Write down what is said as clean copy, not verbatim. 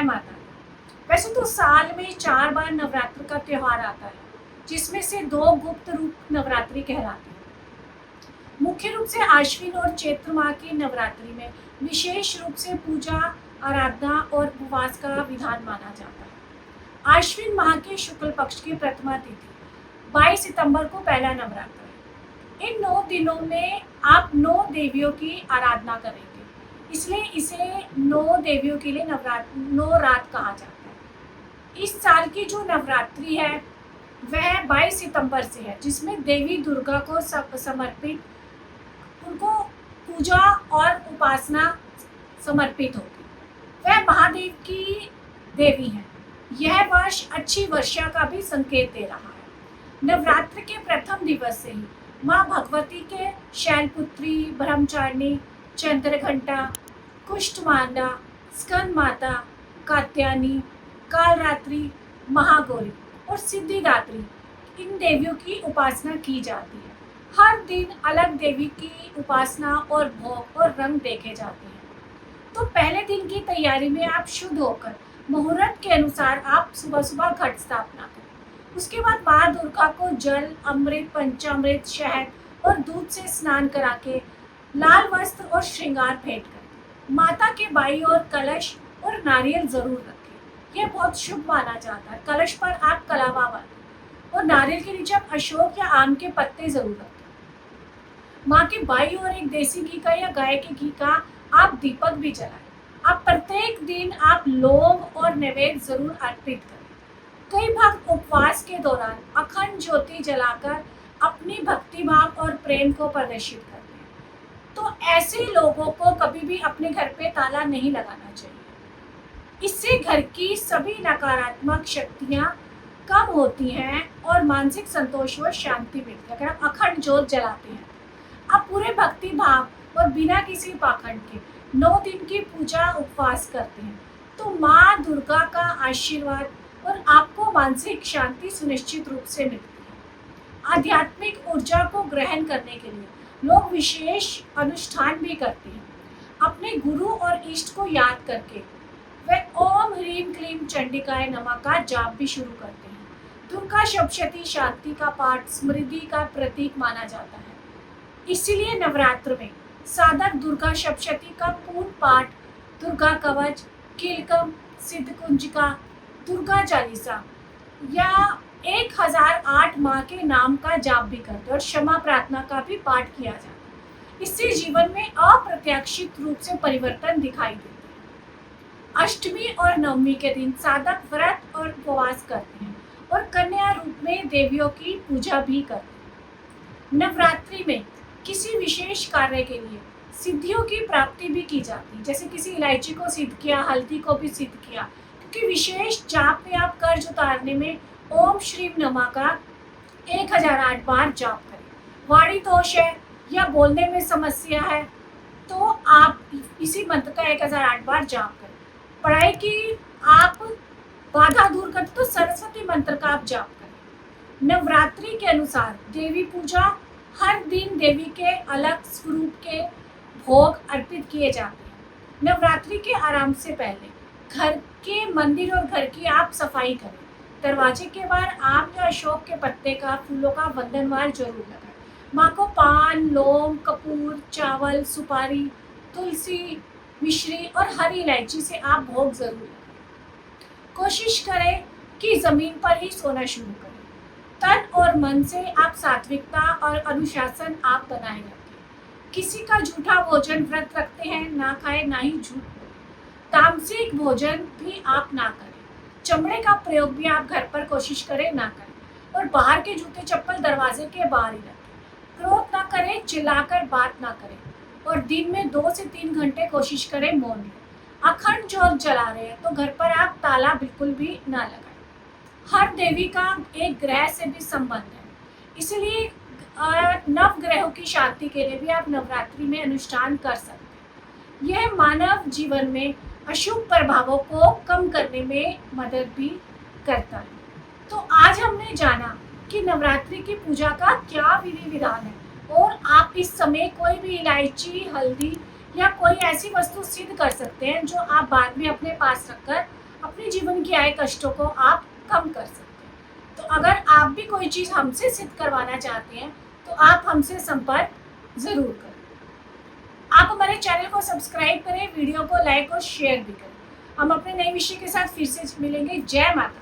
माता दी। वैसे तो साल में 4 बार नवरात्र का त्योहार आता है, जिसमें से 2 गुप्त रूप नवरात्रि कहलाते हैं। मुख्य रूप से आश्विन और चैत्र माह की नवरात्रि में विशेष रूप से पूजा, आराधना और उपवास का विधान माना जाता है। आश्विन माह के शुक्ल पक्ष की प्रथमा तिथि 22 सितंबर को पहला नवरात्र है। इन 9 दिनों में आप 9 देवियों की आराधना करेंगे, इसलिए इसे 9 देवियों के लिए 9 रात कहा जाता है। इस साल की जो नवरात्रि है वह 22 सितंबर से है, जिसमें देवी दुर्गा को समर्पित उनको पूजा और उपासना समर्पित होगी। वह महादेव की देवी हैं। यह वर्ष अच्छी वर्षा का भी संकेत दे रहा है। नवरात्र के प्रथम दिवस से ही माँ भगवती के शैलपुत्री, ब्रह्मचारिणी, चंद्रघंटा, कुष्ठमांडा, स्कंद माता, कात्यायनी, कालरात्रि, महागौरी और सिद्धिदात्री, इन देवियों की उपासना की जाती है। हर दिन अलग देवी की उपासना और भोग और रंग देखे जाते हैं। तो पहले दिन की तैयारी में आप शुद्ध होकर मुहूर्त के अनुसार आप सुबह सुबह घट स्थापना करें। उसके बाद माँ दुर्गा को जल, अमृत, पंचामृत, शहद और दूध से स्नान करा के लाल वस्त्र और श्रृंगार भेंट करें। माता के बाईं ओर कलश और नारियल जरूर रखें। यह बहुत शुभ माना जाता है। कलश पर आप कलावा बांधें और नारियल के नीचे आप अशोक या आम के पत्ते जरूर रखें। माँ के बाईं ओर एक देसी घी का या गाय के घी का आप दीपक भी जलाएं। आप प्रत्येक दिन आप लौंग और नैवेद्य जरूर अर्पित करें। कई भक्त उपवास के दौरान अखंड ज्योति जलाकर अपनी भक्ति भाव और प्रेम को प्रदर्शित करते हैं। तो ऐसे लोगों को कभी भी अपने घर पे ताला नहीं लगाना चाहिए। इससे घर की सभी नकारात्मक शक्तियाँ कम होती हैं और मानसिक संतोष व शांति मिलती है। अगर आप अखंड ज्योत जलाते हैं, आप पूरे भक्ति भाव और बिना किसी पाखंड के 9 दिन की पूजा उपवास करते हैं, तो माँ दुर्गा का आशीर्वाद और आपको मानसिक शांति सुनिश्चित रूप से मिलती है। आध्यात्मिक ऊर्जा को ग्रहण करने के लिए लोग विशेष अनुष्ठान भी करते हैं। अपने गुरु और इष्ट को याद करके वे ओम ह्रीम क्लीम चंडिकाय नमः का जाप भी शुरू करते हैं। दुर्गा सप्तशती शांति का पाठ समृद्धि का प्रतीक माना जाता है। इसीलिए नवरात्र में साधक दुर्गा सप्तशती का पूर्ण पाठ, दुर्गा कवच, कीलकम, सिद्ध कुंजिका, दुर्गा चालीसा या 1008 माँ के नाम का जाप भी करते हैं और क्षमा प्रार्थना का भी पाठ किया जाता है। इससे जीवन में अप्रत्याशित रूप से परिवर्तन दिखाई देते हैं। अष्टमी और नवमी के दिन साधक व्रत और उपवास करते हैं और कन्या रूप में देवियों की पूजा भी करते हैं। नवरात्रि में किसी विशेष कार्य के लिए सिद्धियों की प्राप्ति भी की जाती है। जैसे किसी इलायची को सिद्ध किया, हल्दी को भी सिद्ध किया, क्योंकि विशेष जाप में आप कर्ज उतारने में ओम श्रीम नमः का 1008 बार जाप करें। वाणी दोष है या बोलने में समस्या है तो आप इसी मंत्र का 1008 बार जाप करें। पढ़ाई की आप बाधा दूर करते तो सरस्वती मंत्र का आप जाप करें। नवरात्रि के अनुसार देवी पूजा, हर दिन देवी के अलग स्वरूप के भोग अर्पित किए जाते हैं। नवरात्रि के आराम से पहले घर के मंदिर और घर की आप सफाई करें। दरवाजे के बाहर आम या अशोक के पत्ते का, फूलों का वंदनवार जरूर लगाएं। माँ को पान, लौंग, कपूर, चावल, सुपारी, तुलसी, मिश्री और हरी इलायची से आप भोग जरूर लगाएं। कोशिश करें कि जमीन पर ही सोना शुरू करें। तन और मन से आप सात्विकता और अनुशासन आप बनाए रखें। किसी का झूठा भोजन व्रत रखते हैं ना खाए, ना ही झूठ बोले। तामसिक भोजन भी आप ना करें। चमड़े का प्रयोग भी आप घर पर कोशिश करें ना करें और बाहर के जूते चप्पल दरवाजे के बाहर ही रखें। क्रोध ना करें, चिल्लाकर बात ना करें और दिन में 2 से 3 घंटे कोशिश करें मौन रहें। अखंड ज्योत जला रहे हैं तो घर पर आप ताला बिल्कुल भी ना लगाएं। हर देवी का एक ग्रह से भी संबंध है, इसलिए नव ग्रहों की शांति के लिए भी आप नवरात्रि में अनुष्ठान कर सकते हैं। यह मानव जीवन में अशुभ प्रभावों को कम करने में मदद भी करता है। तो आज हमने जाना कि नवरात्रि की पूजा का क्या विधि विधान है और आप इस समय कोई भी इलायची, हल्दी या कोई ऐसी वस्तु सिद्ध कर सकते हैं जो आप बाद में अपने पास रखकर अपने जीवन की आए कष्टों को आप कम कर सकते हैं। तो अगर आप भी कोई चीज़ हमसे सिद्ध करवाना चाहते हैं तो आप हमसे संपर्क ज़रूर करें। आप हमारे चैनल को सब्सक्राइब करें, वीडियो को लाइक और शेयर भी करें। हम अपने नए विषय के साथ फिर से मिलेंगे। जय माता।